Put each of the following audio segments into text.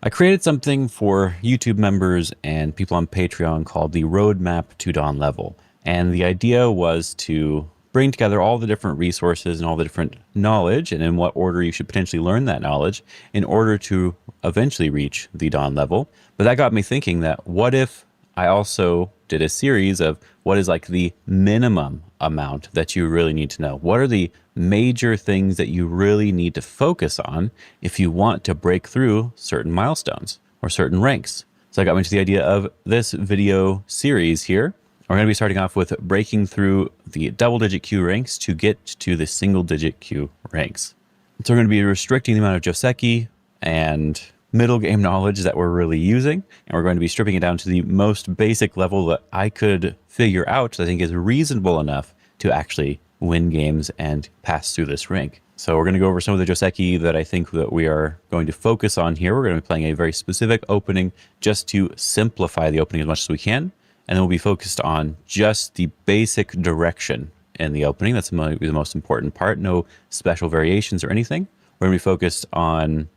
I created something for YouTube members and people on Patreon called the Roadmap to Dawn Level. And the idea was to bring together all the different resources and all the different knowledge and in what order you should potentially learn that knowledge in order to eventually reach the Dawn level. But that got me thinking that what if I also did a series of what is like the minimum amount that you really need to know? What are the major things that you really need to focus on if you want to break through certain milestones or certain ranks? So I got into the idea of this video series here. We're going to be starting off with breaking through the double-digit Q ranks to get to the single-digit Q ranks. So we're going to be restricting the amount of Joseki and middle game knowledge that we're really using, and we're going to be stripping it down to the most basic level that I could figure out that I think is reasonable enough to actually win games and pass through this rank. So we're going to go over some of the Joseki that I think that we are going to focus on here. We're going to be playing a very specific opening just to simplify the opening as much as we can. And then we'll be focused on just the basic direction in the opening. That's the most important part. No special variations or anything. We're going to be focused on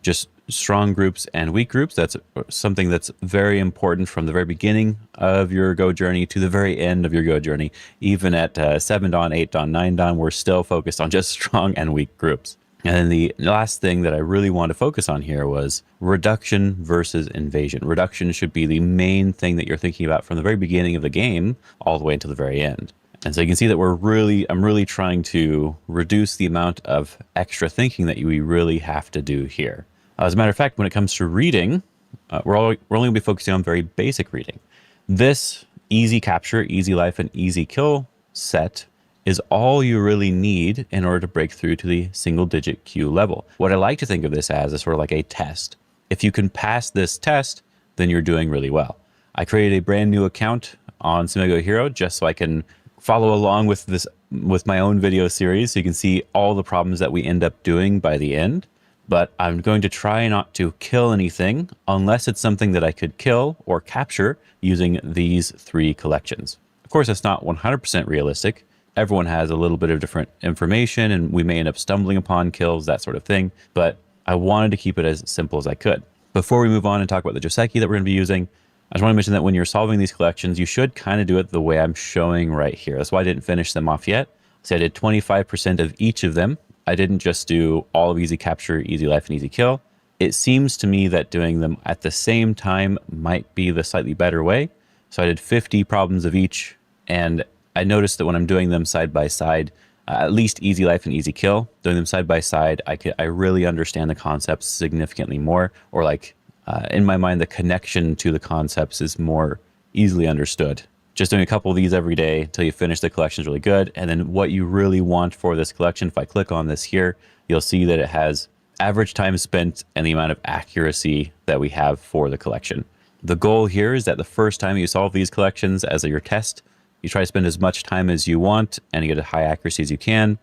just strong groups and weak groups. That's something that's very important from the very beginning of your Go journey to the very end of your Go journey. Even at 7 Dawn, 8 Dawn, 9 Dawn, we're still focused on just strong and weak groups. And then the last thing that I really want to focus on here was reduction versus invasion. Reduction should be the main thing that you're thinking about from the very beginning of the game all the way until the very end. And so you can see that I'm really trying to reduce the amount of extra thinking that we really have to do here. As a matter of fact, when it comes to reading, we're only going to be focusing on very basic reading. This easy capture, easy life, and easy kill set is all you really need in order to break through to the single-digit Q level. What I like to think of this as is sort of like a test. If you can pass this test, then you're doing really well. I created a brand new account on Simigo Hero just so I can follow along with my own video series so you can see all the problems that we end up doing by the end. But I'm going to try not to kill anything unless it's something that I could kill or capture using these 3 collections. Of course, that's not 100% realistic. Everyone has a little bit of different information and we may end up stumbling upon kills, that sort of thing. But I wanted to keep it as simple as I could. Before we move on and talk about the Joseki that we're going to be using, I just want to mention that when you're solving these collections, you should kind of do it the way I'm showing right here. That's why I didn't finish them off yet. So I did 25% of each of them. I didn't just do all of easy capture, easy life, and easy kill. It seems to me that doing them at the same time might be the slightly better way. So I did 50 problems of each, and I noticed that when I'm doing them side by side, at least easy life and easy kill, doing them side by side, I really understand the concepts significantly more, or like in my mind, the connection to the concepts is more easily understood. Just doing a couple of these every day until you finish the collection is really good. And then what you really want for this collection, if I click on this here, you'll see that it has average time spent and the amount of accuracy that we have for the collection. The goal here is that the first time you solve these collections as your test, you try to spend as much time as you want and you get as high accuracy as you can.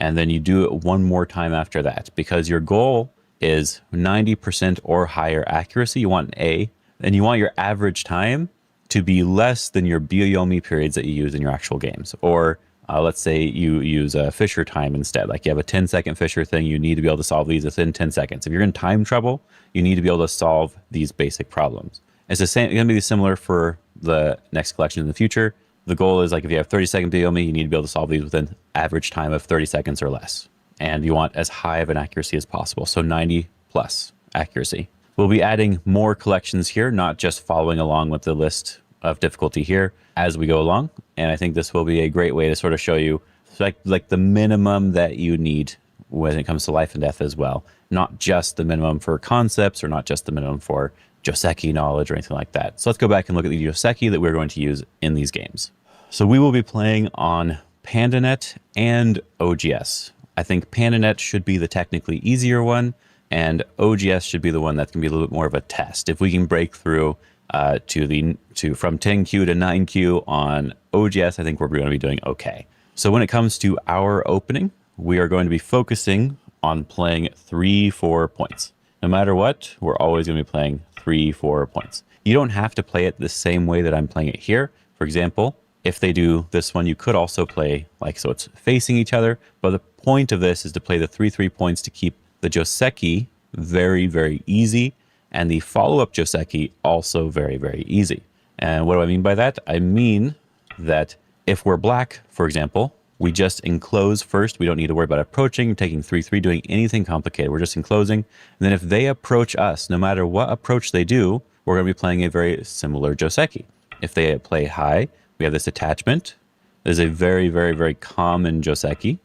And then you do it one more time after that, because your goal is 90% or higher accuracy. You want an A, and you want your average time to be less than your Byoyomi periods that you use in your actual games. Or let's say you use a Fisher time instead. Like you have a 10-second Fisher thing, you need to be able to solve these within 10 seconds. If you're in time trouble, you need to be able to solve these basic problems. It's the same, it's going to be similar for the next collection in the future. The goal is like if you have 30-second Byoyomi, you need to be able to solve these within average time of 30 seconds or less. And you want as high of an accuracy as possible. So 90 plus accuracy. We'll be adding more collections here, not just following along with the list of difficulty here as we go along. And I think this will be a great way to sort of show you like the minimum that you need when it comes to life and death as well. Not just the minimum for concepts or not just the minimum for Joseki knowledge or anything like that. So let's go back and look at the Joseki that we're going to use in these games. So we will be playing on PandaNet and OGS. I think PandaNet should be the technically easier one, and OGS should be the one that can be a little bit more of a test. If we can break through from 10Q to 9Q on OGS, I think we're going to be doing okay. So when it comes to our opening, we are going to be focusing on playing 3-4 points. No matter what, we're always going to be playing 3-4 points. You don't have to play it the same way that I'm playing it here. For example, if they do this one, you could also play like so it's facing each other. But the point of this is to play the 3-3 points to keep the Joseki very, very easy And the follow-up joseki also very, very easy. And what do I mean by that? I mean that if we're black, for example, we just enclose first. We don't need to worry about approaching, taking 3-3, doing anything complicated. We're just enclosing. And then if they approach us, no matter what approach they do, we're going to be playing a very similar joseki. If they play high, we have this attachment. This is a very, very, very common joseki.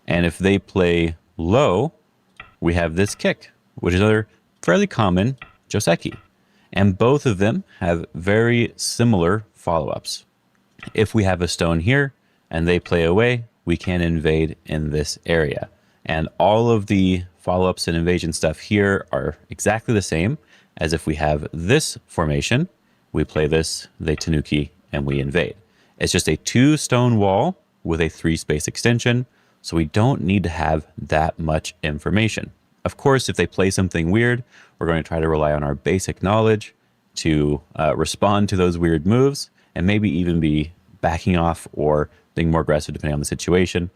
And if they play low, we have this kick, which is another fairly common joseki. And both of them have very similar follow-ups. If we have a stone here and they play away, we can invade in this area. And all of the follow-ups and invasion stuff here are exactly the same as if we have this formation, we play this, they tanuki, and we invade. It's just a 2-stone wall with a 3-space extension, so we don't need to have that much information. Of course, if they play something weird, we're going to try to rely on our basic knowledge to respond to those weird moves, and maybe even be backing off or being more aggressive depending on the situation.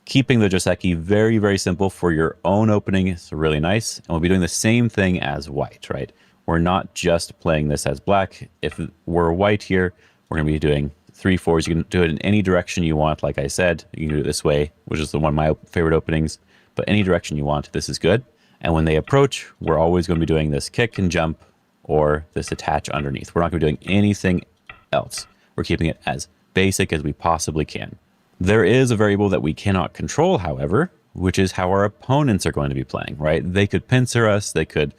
Keeping the joseki very, very simple for your own opening is really nice, and we'll be doing the same thing as white, right? We're not just playing this as black. If we're white here, we're going to be doing 3-4s. You can do it in any direction you want. Like I said, you can do it this way, which is one of my favorite openings, but any direction you want, this is good. And when they approach, we're always going to be doing this kick and jump or this attach underneath. We're not going to be doing anything else. We're keeping it as basic as we possibly can. There is a variable that we cannot control, however, which is how our opponents are going to be playing, right? They could pincer us, they could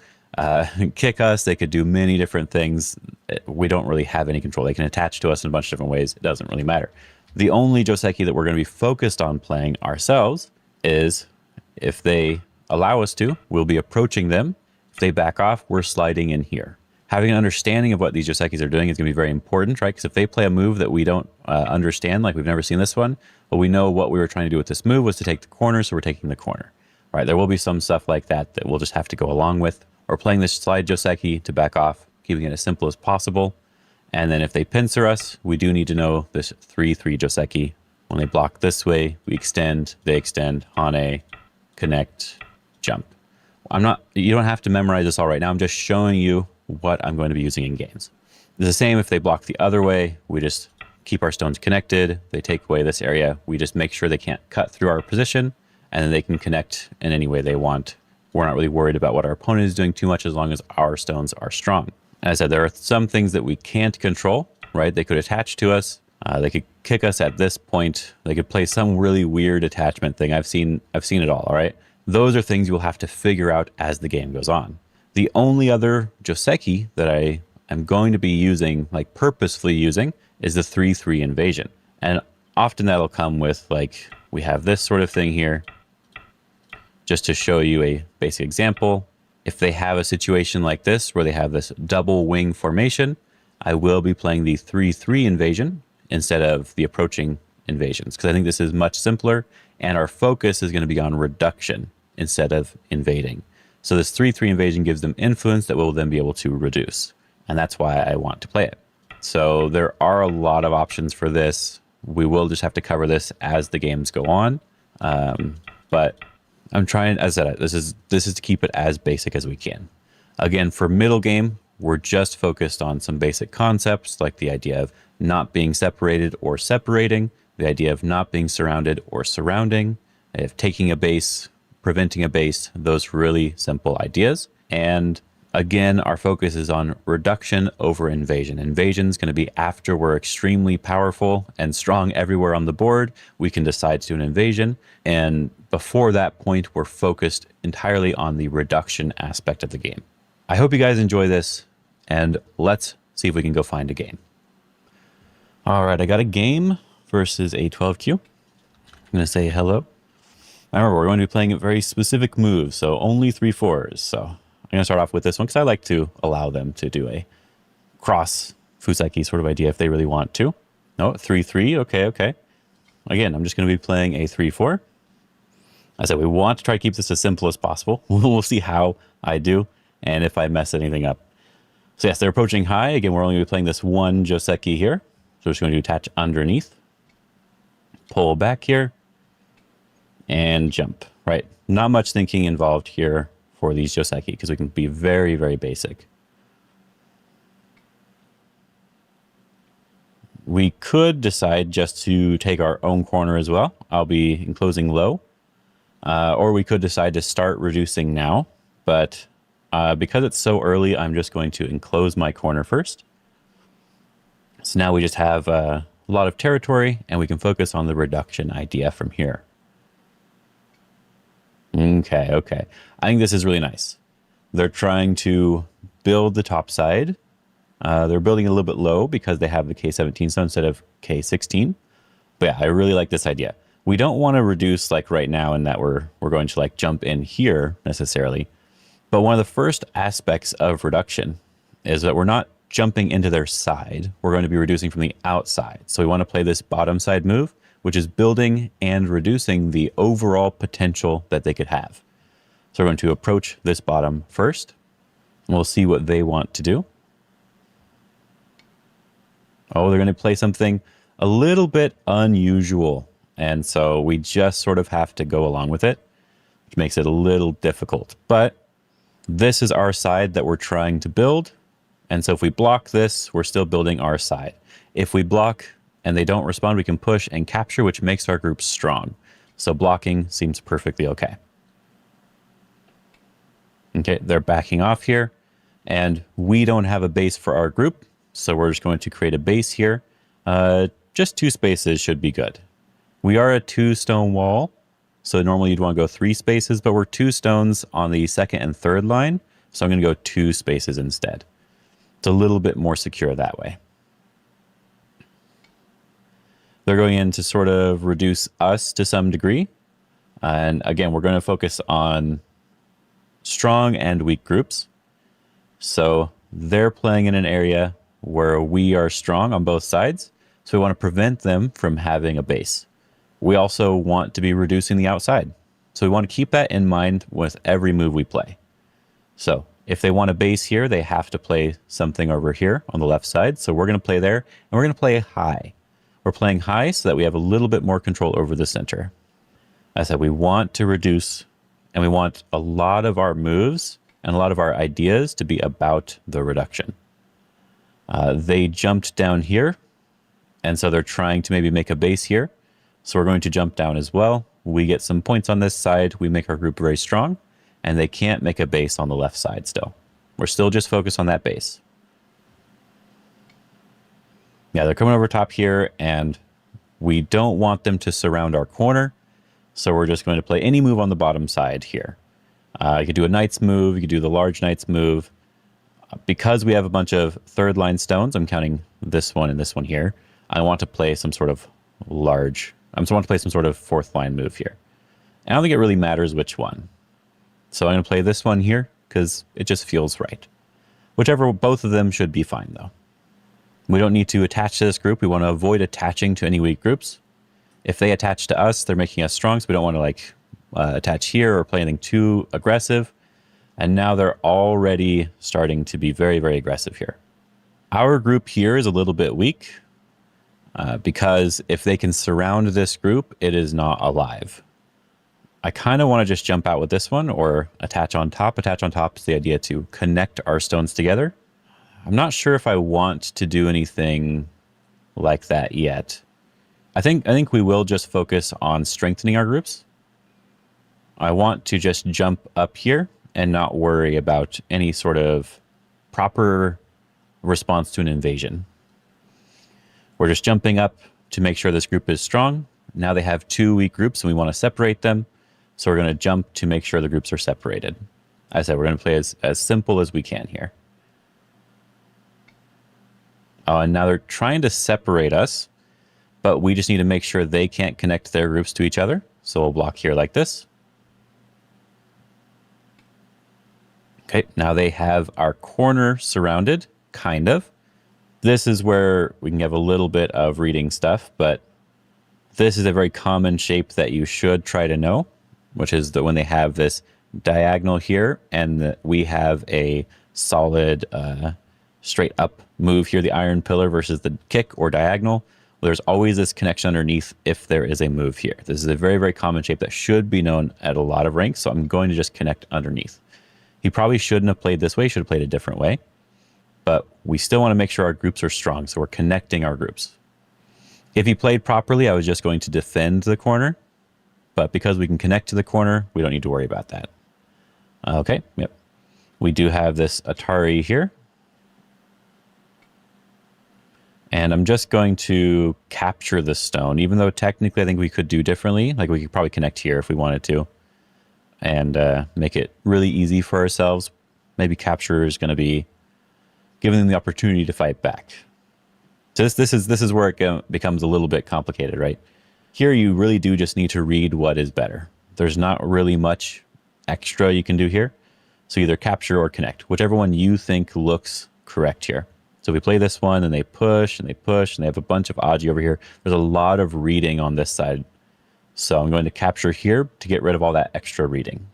kick us, they could do many different things. We don't really have any control. They can attach to us in a bunch of different ways. It doesn't really matter. The only joseki that we're going to be focused on playing ourselves is if they allow us to, we'll be approaching them. If they back off, we're sliding in here. Having an understanding of what these josekis are doing is going to be very important, right? Because if they play a move that we don't understand, like we've never seen this one, but we know what we were trying to do with this move was to take the corner, so we're taking the corner, right? There will be some stuff like that that we'll just have to go along with. Or playing this slide joseki to back off, keeping it as simple as possible. And then if they pincer us, we do need to know this 3-3 joseki. When they block this way, we extend, they extend, hane, connect, jump. You don't have to memorize this all right now. I'm just showing you what I'm going to be using in games. It's the same if they block the other way. We just keep our stones connected. They take away this area. We just make sure they can't cut through our position, and then they can connect in any way they want. We're not really worried about what our opponent is doing too much as long as our stones are strong. As I said, there are some things that we can't control, right? They could attach to us. They could kick us at this point. They could play some really weird attachment thing. I've seen it all right? Those are things you'll have to figure out as the game goes on. The only other joseki that I am going to be using, like purposefully using, is the 3-3 invasion. And often that'll come with, like, we have this sort of thing here. Just to show you a basic example, if they have a situation like this where they have this double wing formation, I will be playing the 3-3 invasion instead of the approaching invasions, because I think this is much simpler and our focus is going to be on reduction instead of invading. So this 3-3 invasion gives them influence that we'll then be able to reduce, and that's why I want to play it. So there are a lot of options for this. We will just have to cover this as the games go on, but I'm trying, as I said, this is to keep it as basic as we can. Again, for middle game, we're just focused on some basic concepts, like the idea of not being separated or separating, the idea of not being surrounded or surrounding, of taking a base, preventing a base, those really simple ideas. And again, our focus is on reduction over invasion. Invasion is going to be after we're extremely powerful and strong everywhere on the board. We can decide to do an invasion. And before that point, we're focused entirely on the reduction aspect of the game. I hope you guys enjoy this, and let's see if we can go find a game. All right, I got a game versus a 12Q. I'm going to say hello. Remember, we're going to be playing very specific moves, so only 3-4s. So I'm going to start off with this one because I like to allow them to do a cross Fuseki sort of idea if they really want to. No, 3-3, okay. Again, I'm just going to be playing a 3-4. I said we want to try to keep this as simple as possible. We'll see how I do and if I mess anything up. So yes, they're approaching high. Again, we're only going to be playing this one joseki here. So we're just going to attach underneath, pull back here, and jump, right? Not much thinking involved here for these Joseki because we can be very, very basic. We could decide just to take our own corner as well. I'll be enclosing low. Or we could decide to start reducing now. But because it's so early, I'm just going to enclose my corner first. So now we just have a lot of territory and we can focus on the reduction idea from here. Okay. I think this is really nice. They're trying to build the top side. They're building a little bit low because they have the K17 stone instead of K16. But yeah, I really like this idea. We don't want to reduce like right now in that we're going to like jump in here necessarily. But one of the first aspects of reduction is that we're not jumping into their side. We're going to be reducing from the outside. So we want to play this bottom side move, which is building and reducing the overall potential that they could have. So we're going to approach this bottom first. And we'll see what they want to do. Oh, they're going to play something a little bit unusual. And so we just sort of have to go along with it, which makes it a little difficult. But this is our side that we're trying to build. And so if we block this, we're still building our side. If we block and they don't respond, we can push and capture, which makes our group strong. So blocking seems perfectly okay. Okay, they're backing off here. And we don't have a base for our group. So we're just going to create a base here. Just 2 spaces should be good. We are a 2-stone wall. So normally you'd want to go 3 spaces, but we're 2 stones on the second and third line. So I'm going to go 2 spaces instead. It's a little bit more secure that way. They're going in to sort of reduce us to some degree. And again, we're going to focus on strong and weak groups. So they're playing in an area where we are strong on both sides. So we want to prevent them from having a base. We also want to be reducing the outside. So we want to keep that in mind with every move we play. So if they want a base here, they have to play something over here on the left side. So we're going to play there and we're going to play high. We're playing high so that we have a little bit more control over the center. As I said, we want to reduce and we want a lot of our moves and a lot of our ideas to be about the reduction. They jumped down here. And so they're trying to maybe make a base here. So we're going to jump down as well. We get some points on this side. We make our group very strong. And they can't make a base on the left side still. We're still just focused on that base. Yeah, they're coming over top here. And we don't want them to surround our corner. So we're just going to play any move on the bottom side here. You could do a knight's move. You could do the large knight's move. Because we have a bunch of third line stones, I'm counting this one and this one here. I want to play some sort of fourth line move here. And I don't think it really matters which one. So I'm going to play this one here because it just feels right. Both of them should be fine though. We don't need to attach to this group. We want to avoid attaching to any weak groups. If they attach to us, they're making us strong. So we don't want to attach here or play anything too aggressive. And now they're already starting to be very, very aggressive here. Our group here is a little bit weak. Because if they can surround this group, it is not alive. I kind of want to just jump out with this one or attach on top. Attach on top is the idea to connect our stones together. I'm not sure if I want to do anything like that yet. I think we will just focus on strengthening our groups. I want to just jump up here and not worry about any sort of proper response to an invasion. We're just jumping up to make sure this group is strong. Now they have 2 weak groups and we want to separate them. So we're going to jump to make sure the groups are separated. As I said, we're going to play as simple as we can here. Oh, and now they're trying to separate us, but we just need to make sure they can't connect their groups to each other. So we'll block here like this. Okay, now they have our corner surrounded, kind of. This is where we can have a little bit of reading stuff, but this is a very common shape that you should try to know, which is that when they have this diagonal here and we have a solid straight up move here, the iron pillar versus the kick or diagonal, there's always this connection underneath if there is a move here. This is a very, very common shape that should be known at a lot of ranks, so I'm going to just connect underneath. He probably shouldn't have played this way, should have played a different way. But we still want to make sure our groups are strong, so we're connecting our groups. If he played properly, I was just going to defend the corner. But because we can connect to the corner, we don't need to worry about that. Okay, yep. We do have this Atari here. And I'm just going to capture the stone, even though technically I think we could do differently. Like we could probably connect here if we wanted to. And make it really easy for ourselves. Maybe capture is going to be giving them the opportunity to fight back. So this is where it becomes a little bit complicated, right? Here you really do just need to read what is better. There's not really much extra you can do here. So either capture or connect, whichever one you think looks correct here. So we play this one and they push and they push and they have a bunch of Aji over here. There's a lot of reading on this side. So I'm going to capture here to get rid of all that extra reading.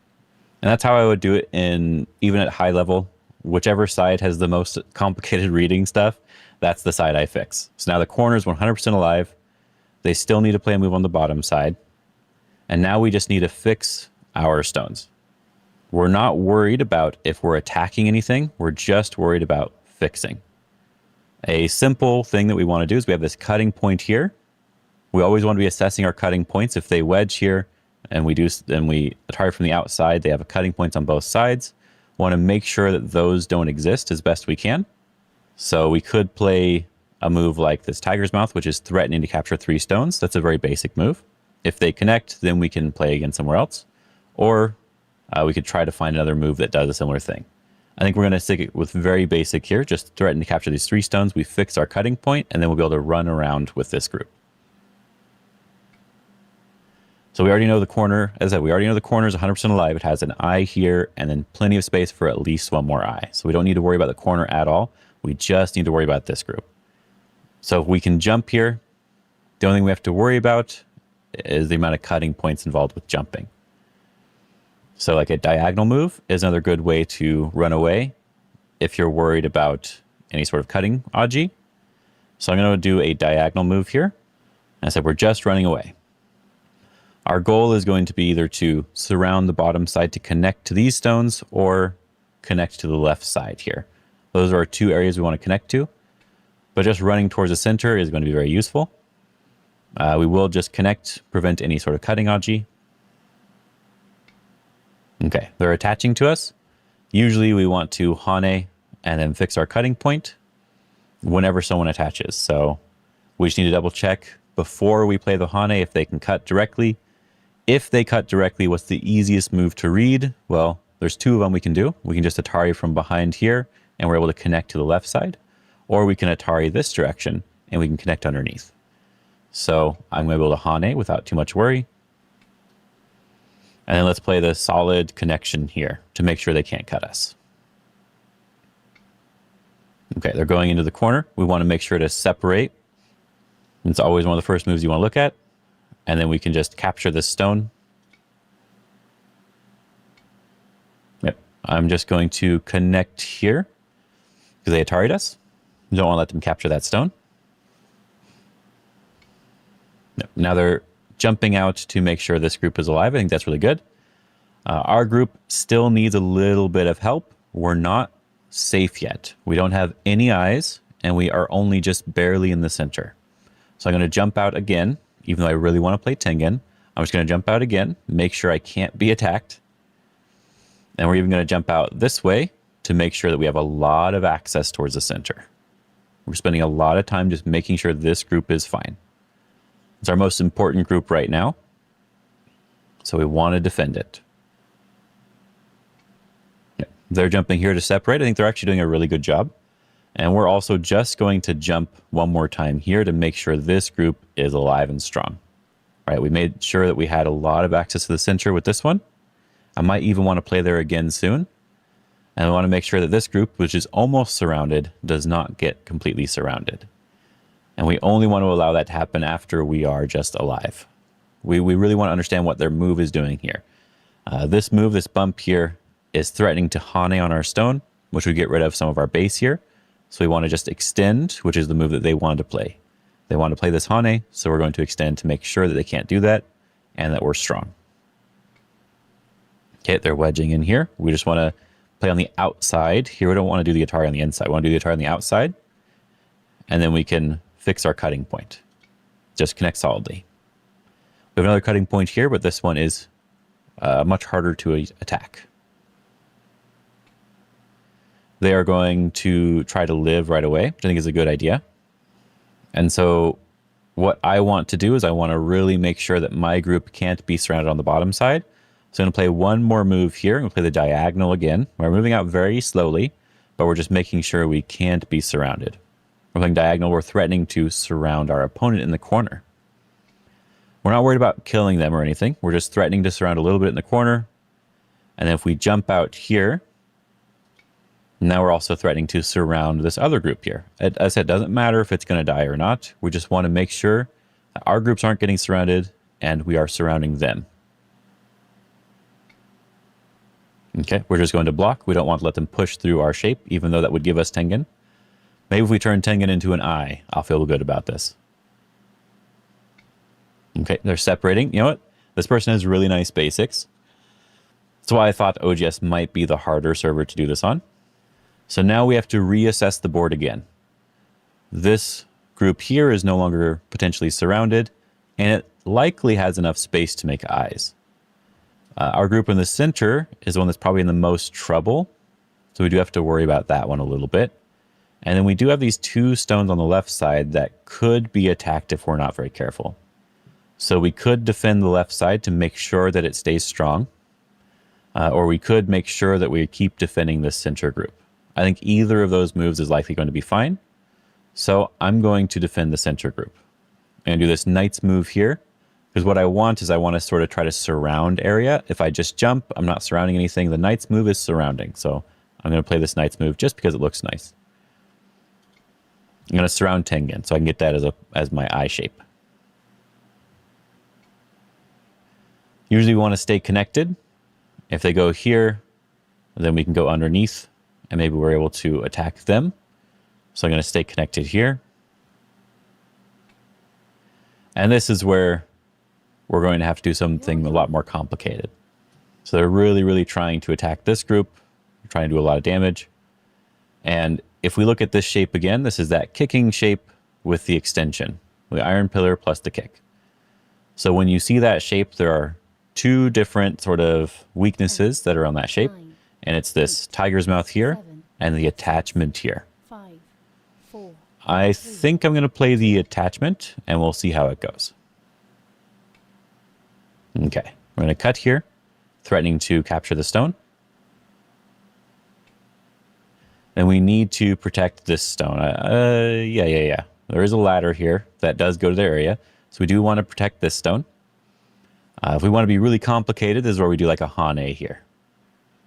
And that's how I would do it even at high level. Whichever side has the most complicated reading stuff, that's the side I fix. So now the corner is 100% alive. They still need to play a move on the bottom side. And now we just need to fix our stones. We're not worried about if we're attacking anything. We're just worried about fixing. A simple thing that we want to do is we have this cutting point here. We always want to be assessing our cutting points. If they wedge here and we Atari from the outside, they have cutting points on both sides. We want to make sure that those don't exist as best we can. So we could play a move like this Tiger's Mouth, which is threatening to capture 3 stones. That's a very basic move. If they connect, then we can play again somewhere else. Or we could try to find another move that does a similar thing. I think we're going to stick it with very basic here, just threaten to capture these 3 stones. We fix our cutting point, and then we'll be able to run around with this group. So we already know the corner, as I said, we already know the corner is 100% alive. It has an eye here, and then plenty of space for at least one more eye. So we don't need to worry about the corner at all. We just need to worry about this group. So if we can jump here, the only thing we have to worry about is the amount of cutting points involved with jumping. So like a diagonal move is another good way to run away if you're worried about any sort of cutting Aji. So I'm going to do a diagonal move here. And I said we're just running away. Our goal is going to be either to surround the bottom side to connect to these stones or connect to the left side here. Those are our 2 areas we want to connect to. But just running towards the center is going to be very useful. We will just connect, prevent any sort of cutting Aji. Okay, they're attaching to us. Usually we want to Hane and then fix our cutting point whenever someone attaches. So we just need to double check before we play the Hane if they can cut directly. If they cut directly, what's the easiest move to read? Well, there's 2 of them we can do. We can just Atari from behind here and we're able to connect to the left side. Or we can Atari this direction and we can connect underneath. So I'm going to be able to Hane without too much worry. And then let's play the solid connection here to make sure they can't cut us. Okay, they're going into the corner. We want to make sure to separate. It's always one of the first moves you want to look at. And then we can just capture this stone. Yep, I'm just going to connect here because they Atari'd us. You don't want to let them capture that stone. Yep, now they're jumping out to make sure this group is alive. I think that's really good. Our group still needs a little bit of help. We're not safe yet. We don't have any eyes, and we are only just barely in the center. So I'm going to jump out again, even though I really want to play Tengen. I'm just going to jump out again, make sure I can't be attacked. And we're even going to jump out this way to make sure that we have a lot of access towards the center. We're spending a lot of time just making sure this group is fine. It's our most important group right now. So we want to defend it. Yeah, they're jumping here to separate. I think they're actually doing a really good job. And we're also just going to jump one more time here to make sure this group is alive and strong. Right, we made sure that we had a lot of access to the center with this one. I might even want to play there again soon. And I want to make sure that this group, which is almost surrounded, does not get completely surrounded. And we only want to allow that to happen after we are just alive. We really want to understand what their move is doing here. This move, this bump here, is threatening to Hane on our stone, which would get rid of some of our base here. So we want to just extend, which is the move that they wanted to play. They want to play this Hane, so we're going to extend to make sure that they can't do that and that we're strong. Okay, they're wedging in here. We just want to play on the outside. Here we don't want to do the Atari on the inside. We want to do the Atari on the outside. And then we can fix our cutting point. Just connect solidly. We have another cutting point here, but this one is much harder to attack. They are going to try to live right away, which I think is a good idea. And so what I want to do is I want to really make sure that my group can't be surrounded on the bottom side. So I'm going to play one more move here. I'm going to play the diagonal again. We're moving out very slowly, but we're just making sure we can't be surrounded. We're playing diagonal. We're threatening to surround our opponent in the corner. We're not worried about killing them or anything. We're just threatening to surround a little bit in the corner. And then if we jump out here, now we're also threatening to surround this other group here. As I said, it doesn't matter if it's going to die or not. We just want to make sure that our groups aren't getting surrounded and we are surrounding them. Okay, we're just going to block. We don't want to let them push through our shape, even though that would give us Tengen. Maybe if we turn Tengen into an eye, I'll feel good about this. Okay, they're separating. You know what? This person has really nice basics. That's why I thought OGS might be the harder server to do this on. So now we have to reassess the board again. This group here is no longer potentially surrounded, and it likely has enough space to make eyes. Our group in the center is the one that's probably in the most trouble, so we do have to worry about that one a little bit. And then we do have these two stones on the left side that could be attacked if we're not very careful. So we could defend the left side to make sure that it stays strong, or we could make sure that we keep defending this center group. I think either of those moves is likely going to be fine. So I'm going to defend the center group. I'm going to do this knight's move here, because what I want is I want to sort of try to surround area. If I just jump, I'm not surrounding anything. The knight's move is surrounding. So I'm going to play this knight's move just because it looks nice. I'm going to surround Tengen so I can get that as my eye shape. Usually we want to stay connected. If they go here, then we can go underneath and maybe we're able to attack them. So I'm going to stay connected here. And this is where we're going to have to do something a lot more complicated. So they're really, really trying to attack this group. They're trying to do a lot of damage. And if we look at this shape again, this is that kicking shape with the extension, the iron pillar plus the kick. So when you see that shape, there are two different sort of weaknesses that are on that shape. And it's this tiger's mouth here and the attachment here. I think I'm going to play the attachment and we'll see how it goes. Okay, we're going to cut here, threatening to capture the stone. And we need to protect this stone. Yeah. There is a ladder here that does go to the area. So we do want to protect this stone. If we want to be really complicated, this is where we do like a Hane here.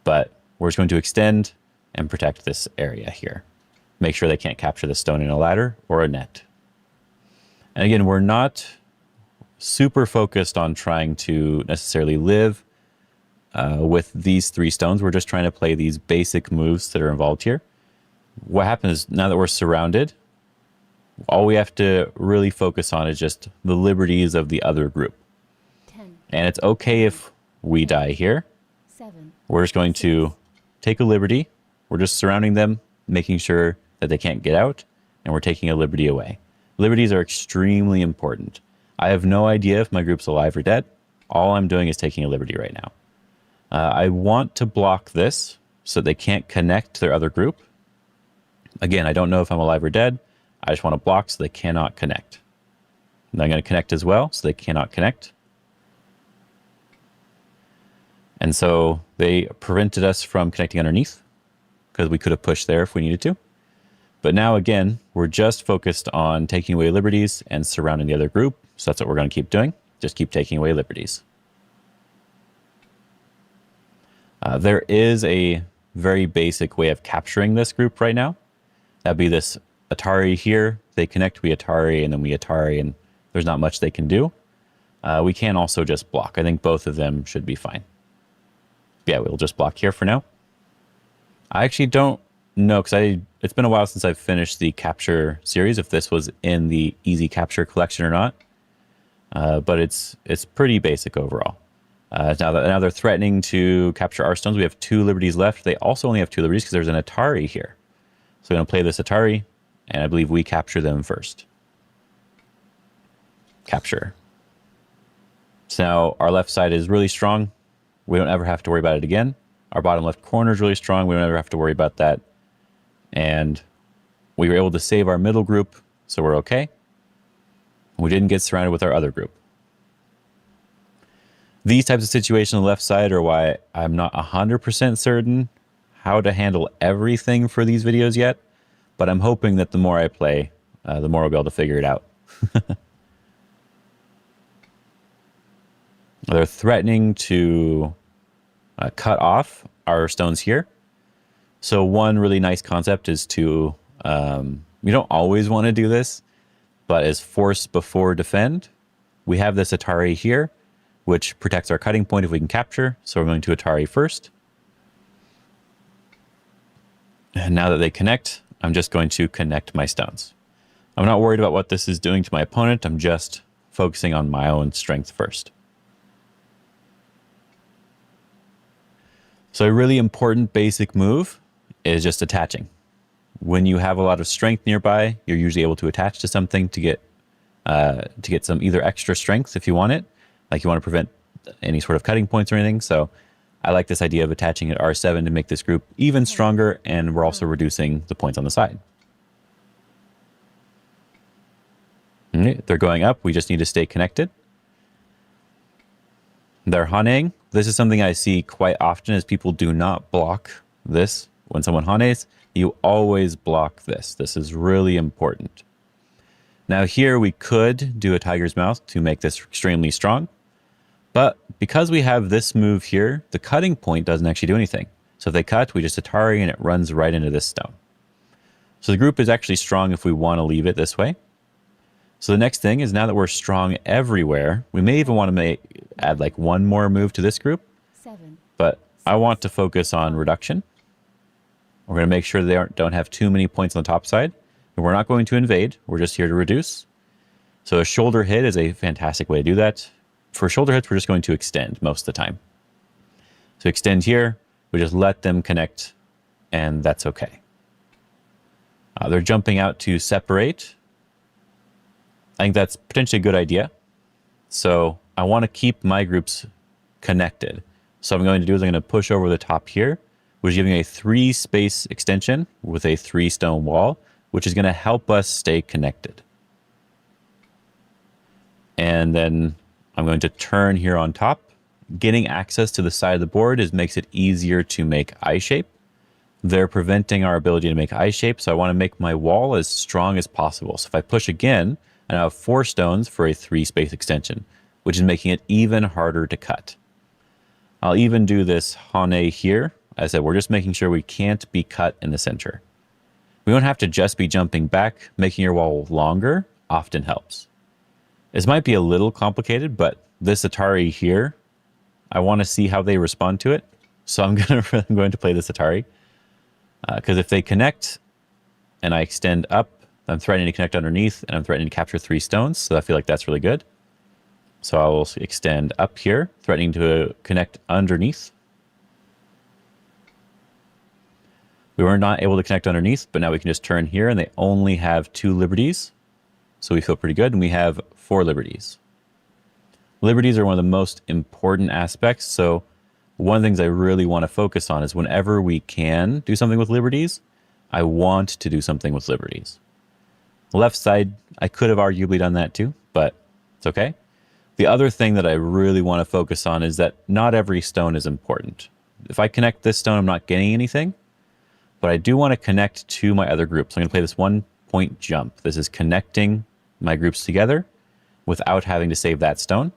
But we're just going to extend and protect this area here. Make sure they can't capture the stone in a ladder or a net. And again, we're not super focused on trying to necessarily live with these three stones. We're just trying to play these basic moves that are involved here. What happens is now that we're surrounded, all we have to really focus on is just the liberties of the other group. 10, and it's okay if we die here. 7, we're just going to take a liberty. We're just surrounding them, making sure that they can't get out, and we're taking a liberty away. Liberties are extremely important. I have no idea if my group's alive or dead. All I'm doing is taking a liberty right now. I want to block this so they can't connect to their other group. Again, I don't know if I'm alive or dead. I just want to block so they cannot connect. And I'm going to connect as well so they cannot connect. And so they prevented us from connecting underneath because we could have pushed there if we needed to. But now, again, we're just focused on taking away liberties and surrounding the other group. So that's what we're going to keep doing. Just keep taking away liberties. There is a very basic way of capturing this group right now. That'd be this Atari here. They connect, we Atari, and then we Atari, and there's not much they can do. We can also just block. I think both of them should be fine. Yeah, we'll just block here for now. I actually don't know, because it's been a while since I've finished the capture series, if this was in the easy capture collection or not. But it's pretty basic overall. Now they're threatening to capture our stones. We have 2 liberties left. They also only have 2 liberties because there's an Atari here. So we're going to play this Atari, and I believe we capture them first. Capture. So now our left side is really strong. We don't ever have to worry about it again. Our bottom left corner is really strong. We don't ever have to worry about that. And we were able to save our middle group, so we're okay. We didn't get surrounded with our other group. These types of situations on the left side are why I'm not 100% certain how to handle everything for these videos yet, but I'm hoping that the more I play, the more I'll be able to figure it out. They're threatening to cut off our stones here. So one really nice concept is to, you don't always want to do this, but as force before defend, we have this Atari here, which protects our cutting point if we can capture. So we're going to Atari first. And now that they connect, I'm just going to connect my stones. I'm not worried about what this is doing to my opponent. I'm just focusing on my own strength first. So a really important basic move is just attaching. When you have a lot of strength nearby, you're usually able to attach to something to get some either extra strength if you want it, like you want to prevent any sort of cutting points or anything. So I like this idea of attaching at R7 to make this group even stronger, and we're also reducing the points on the side. Okay, they're going up. We just need to stay connected. They're haneing. This is something I see quite often is people do not block this. When someone hanes, you always block this. This is really important. Now here we could do a tiger's mouth to make this extremely strong, but because we have this move here, the cutting point doesn't actually do anything. So if they cut, we just Atari and it runs right into this stone. So the group is actually strong if we want to leave it this way. So the next thing is now that we're strong everywhere, we may even want to add like one more move to this group, but I want to focus on reduction. We're going to make sure they don't have too many points on the top side. And we're not going to invade. We're just here to reduce. So a shoulder hit is a fantastic way to do that. For shoulder hits, we're just going to extend most of the time. So extend here, we just let them connect, and that's okay. They're jumping out to separate. I think that's potentially a good idea. So I want to keep my groups connected. So what I'm going to do is I'm going to push over the top here, which is giving a 3-space extension with a 3-stone wall, which is going to help us stay connected. And then I'm going to turn here on top. Getting access to the side of the board makes it easier to make eye shape. They're preventing our ability to make eye shape, so I want to make my wall as strong as possible. So if I push again, I now have 4 stones for a 3-space extension, which is making it even harder to cut. I'll even do this hane here. As I said, we're just making sure we can't be cut in the center. We don't have to just be jumping back. Making your wall longer often helps. This might be a little complicated, but this Atari here, I want to see how they respond to it. So I'm going to play this Atari. Because if they connect and I extend up, I'm threatening to connect underneath, and I'm threatening to capture 3 stones. So I feel like that's really good. So I will extend up here, threatening to connect underneath. We were not able to connect underneath, but now we can just turn here, and they only have 2 liberties. So we feel pretty good, and we have 4 liberties. Liberties are one of the most important aspects. So one of the things I really want to focus on is whenever we can do something with liberties, I want to do something with liberties. The left side, I could have arguably done that too, but it's okay. The other thing that I really want to focus on is that not every stone is important. If I connect this stone, I'm not getting anything, but I do want to connect to my other group. So I'm going to play this 1-point jump. This is connecting my groups together without having to save that stone.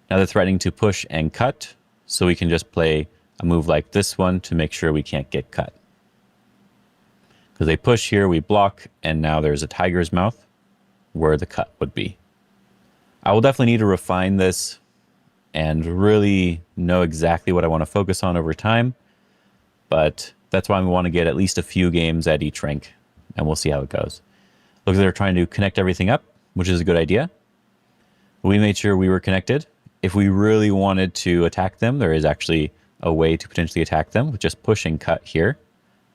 Now they're threatening to push and cut, so we can just play a move like this one to make sure we can't get cut. Because they push here, we block, and now there's a tiger's mouth where the cut would be. I will definitely need to refine this and really know exactly what I want to focus on over time, but that's why we want to get at least a few games at each rank, and we'll see how it goes. Looks like they're trying to connect everything up, which is a good idea. We made sure we were connected, if we really wanted to attack them, there is actually a way to potentially attack them with just pushing cut here.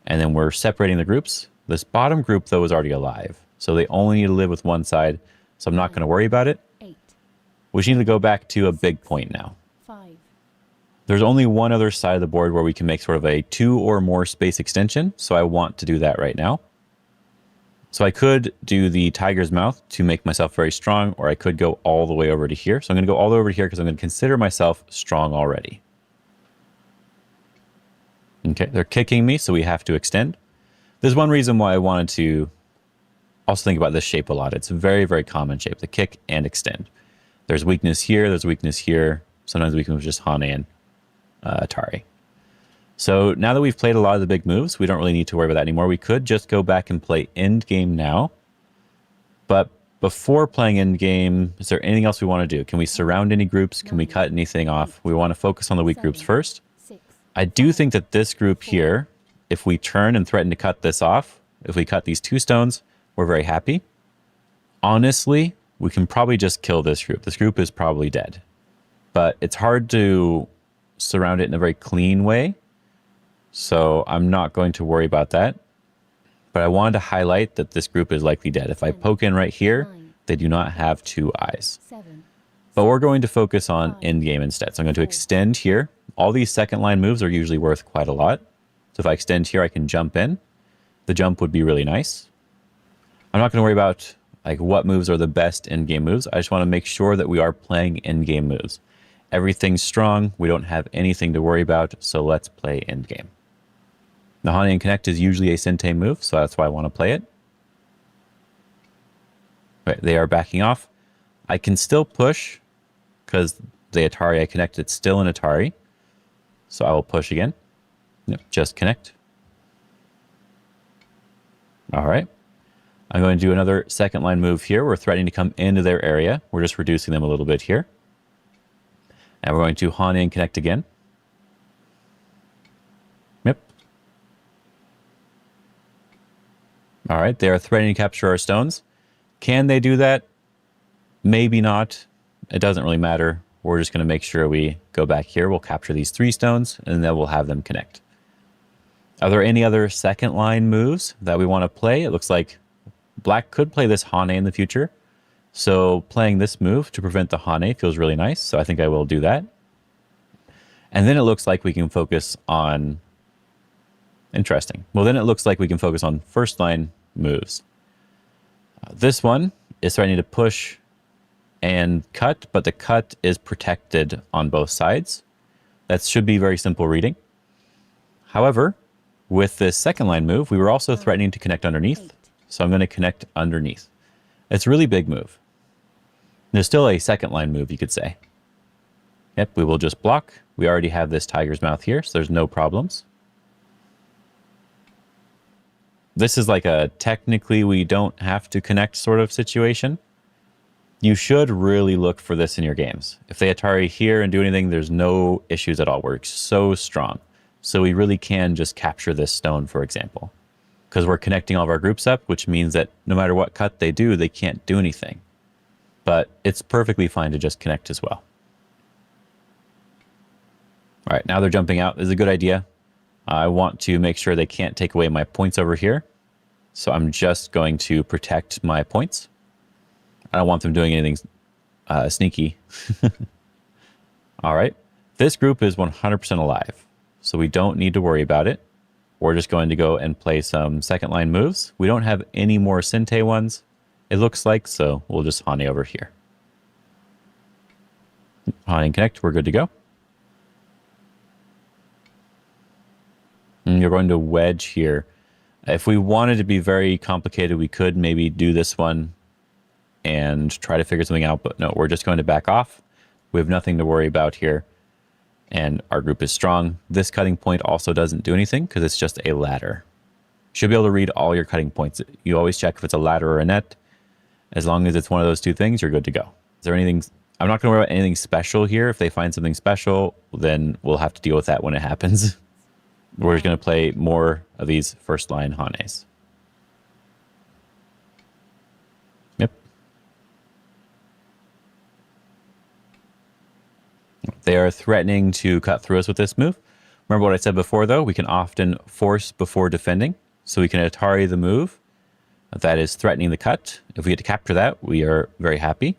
And then we're separating the groups. This bottom group, though, is already alive. So they only need to live with one side. So I'm not going to worry about it. We just need to go back to a big point now. There's only one other side of the board where we can make sort of a 2 or more space extension. So I want to do that right now. So I could do the tiger's mouth to make myself very strong, or I could go all the way over to here. So I'm going to go all the way over to here because I'm going to consider myself strong already. Okay, they're kicking me, so we have to extend. There's one reason why I wanted to also think about this shape a lot. It's a very, very common shape, the kick and extend. There's weakness here, there's weakness here. Sometimes we can just Hane and Atari. So now that we've played a lot of the big moves, we don't really need to worry about that anymore. We could just go back and play end game now. But before playing end game, is there anything else we want to do? Can we surround any groups? Can we cut anything off? We want to focus on the weak groups first. I do think that this group here, if we turn and threaten to cut this off, if we cut these 2 stones, we're very happy. Honestly, we can probably just kill this group. This group is probably dead. But it's hard to surround it in a very clean way. So I'm not going to worry about that. But I wanted to highlight that this group is likely dead. If I poke in right here, they do not have 2 eyes. But we're going to focus on endgame instead. So I'm going to extend here. All these second line moves are usually worth quite a lot. So if I extend here, I can jump in. The jump would be really nice. I'm not going to worry about like what moves are the best endgame moves. I just want to make sure that we are playing endgame moves. Everything's strong. We don't have anything to worry about. So let's play endgame. The Hane and Connect is usually a Sente move, so that's why I want to play it. Right, they are backing off. I can still push because the Atari I connected still an Atari. So I will push again. Yep, just connect. All right. I'm going to do another second line move here. We're threatening to come into their area. We're just reducing them a little bit here. And we're going to Hane and Connect again. Yep. All right, they are threatening to capture our stones. Can they do that? Maybe not. It doesn't really matter. We're just going to make sure we go back here. We'll capture these 3 stones, and then we'll have them connect. Are there any other second line moves that we want to play? It looks like Black could play this Hane in the future. So playing this move to prevent the Hane feels really nice. So I think I will do that. And then it looks like we can focus on... Interesting. Well, then it looks like we can focus on first line moves. This one is starting to push and cut, but the cut is protected on both sides. That should be very simple reading. However, with this second line move, we were also threatening to connect underneath. So I'm going to connect underneath. It's a really big move. There's still a second line move, you could say. Yep, we will just block. We already have this tiger's mouth here, so there's no problems. This is like a technically we don't have to connect sort of situation. You should really look for this in your games. If they Atari here and do anything, there's no issues at all. We're so strong. So we really can just capture this stone, for example. Because we're connecting all of our groups up, which means that no matter what cut they do, they can't do anything. But it's perfectly fine to just connect as well. All right, now they're jumping out. This is a good idea. I want to make sure they can't take away my points over here. So I'm just going to protect my points. I don't want them doing anything sneaky. All right. This group is 100% alive, so we don't need to worry about it. We're just going to go and play some second line moves. We don't have any more Sente ones, it looks like, so we'll just Hane over here. Hane and Connect, we're good to go. And you're going to wedge here. If we wanted to be very complicated, we could maybe do this one and try to figure something out, but no, we're just going to back off. We have nothing to worry about here, and our group is strong. This cutting point also doesn't do anything because it's just a ladder. You should be able to read all your cutting points. You always check if it's a ladder or a net. As long as it's one of those two things, you're good to go. Is there anything... I'm not going to worry about anything special here. If they find something special, then we'll have to deal with that when it happens. We're just going to play more of these first line Hanes. Yep. They are threatening to cut through us with this move. Remember what I said before, though? We can often force before defending. So we can Atari the move that is threatening the cut. If we get to capture that, we are very happy.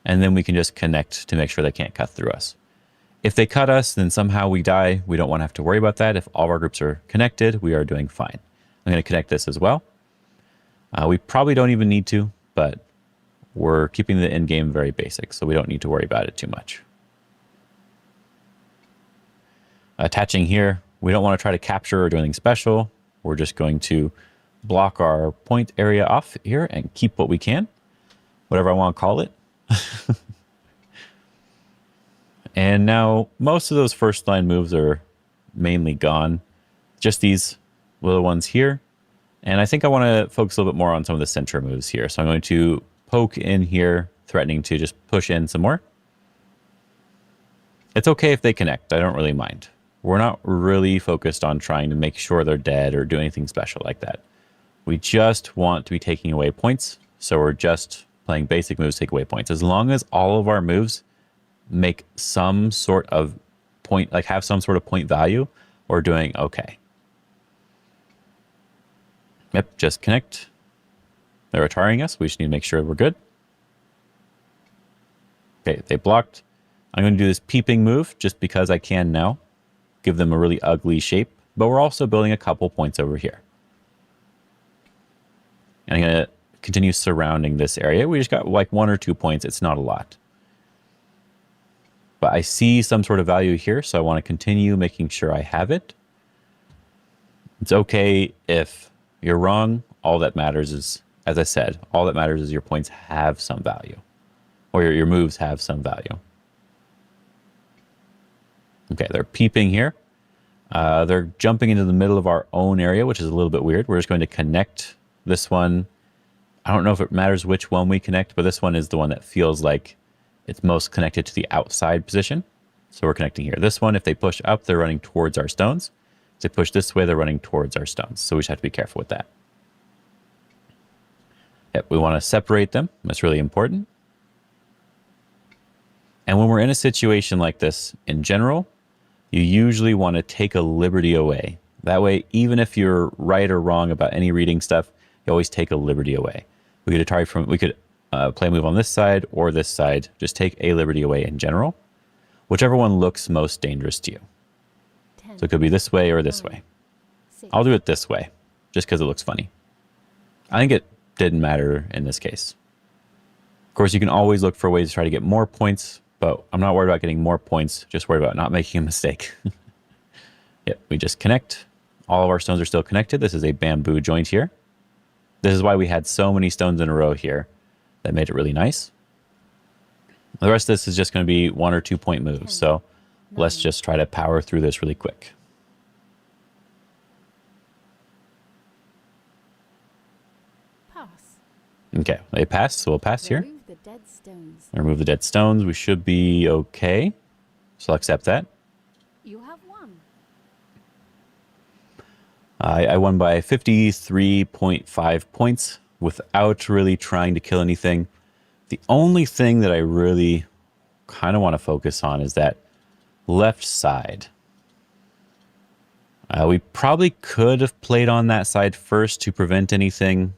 And then we can just connect to make sure they can't cut through us. If they cut us, then somehow we die. We don't want to have to worry about that. If all of our groups are connected, we are doing fine. I'm going to connect this as well. We probably don't even need to, but we're keeping the end game very basic, so we don't need to worry about it too much. Attaching here, we don't want to try to capture or do anything special. We're just going to block our point area off here and keep what we can, whatever I want to call it. And now most of those first line moves are mainly gone. Just these little ones here. And I think I want to focus a little bit more on some of the center moves here. So I'm going to poke in here, threatening to just push in some more. It's okay if they connect. I don't really mind. We're not really focused on trying to make sure they're dead or do anything special like that. We just want to be taking away points. So we're just playing basic moves, take away points. As long as all of our moves make some sort of point, like have some sort of point value, we're doing okay. Yep, just connect. They're retiring us. We just need to make sure we're good. Okay, they blocked. I'm going to do this peeping move just because I can now. Give them a really ugly shape, but we're also building a couple points over here. And I'm going to continue surrounding this area. We just got like 1 or 2 points. It's not a lot. But I see some sort of value here, so I want to continue making sure I have it. It's okay if you're wrong. All that matters is, as I said, all that matters is your points have some value, or your moves have some value. Okay, they're peeping here. They're jumping into the middle of our own area, which is a little bit weird. We're just going to connect this one. I don't know if it matters which one we connect, but this one is the one that feels like it's most connected to the outside position. So we're connecting here. This one, if they push up, they're running towards our stones. If they push this way, they're running towards our stones. So we just have to be careful with that. Yep, we want to separate them. That's really important. And when we're in a situation like this, in general, you usually want to take a liberty away. That way, even if you're right or wrong about any reading stuff, you always take a liberty away. We could play a move on this side or this side. Just take a liberty away in general, whichever one looks most dangerous to you. So it could be this way or this way. I'll do it this way, just because it looks funny. I think it didn't matter in this case. Of course, you can always look for ways to try to get more points, but I'm not worried about getting more points, just worried about not making a mistake. Yep, we just connect. All of our stones are still connected. This is a bamboo joint here. This is why we had so many stones in a row here. That made it really nice. The rest of this is just going to be 1 or 2 point moves. So let's just try to power through this really quick. Pass. Okay, they passed, so we'll pass here. Remove the dead stones. Remove the dead stones. We should be okay. So I'll accept that. You have won. I won by 53.5 points without really trying to kill anything. The only thing that I really kind of want to focus on is that left side. We probably could have played on that side first to prevent anything,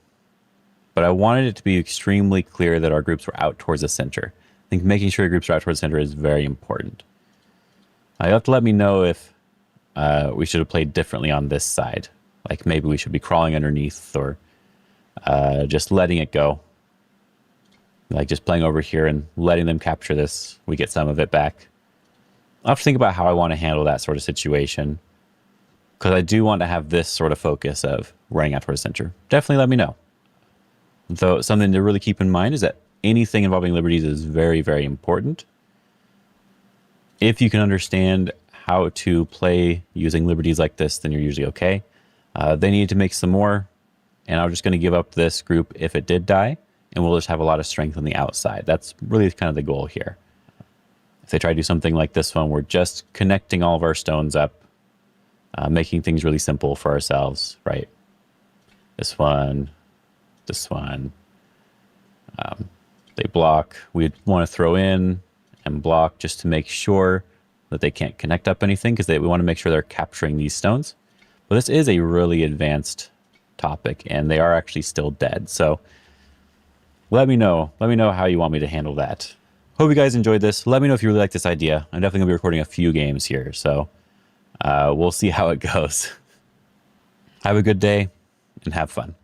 but I wanted it to be extremely clear that our groups were out towards the center. I think making sure your groups are out towards the center is very important. You'll have to let me know if we should have played differently on this side. Like maybe we should be crawling underneath or just letting it go. Like just playing over here and letting them capture this. We get some of it back. I'll have to think about how I want to handle that sort of situation. Because I do want to have this sort of focus of running out towards the center. Definitely let me know. Though something to really keep in mind is that anything involving liberties is very, very important. If you can understand how to play using liberties like this, then you're usually okay. They need to make some more. And I'm just going to give up this group if it did die. And we'll just have a lot of strength on the outside. That's really kind of the goal here. If they try to do something like this one, we're just connecting all of our stones up, making things really simple for ourselves, right? This one, this one. They block. We want to throw in and block just to make sure that they can't connect up anything, because we want to make sure they're capturing these stones. But this is a really advanced topic, and they are actually still dead. So let me know. Let me know how you want me to handle that. Hope you guys enjoyed this. Let me know if you really like this idea. I'm definitely going to be recording a few games here, so we'll see how it goes. Have a good day and have fun.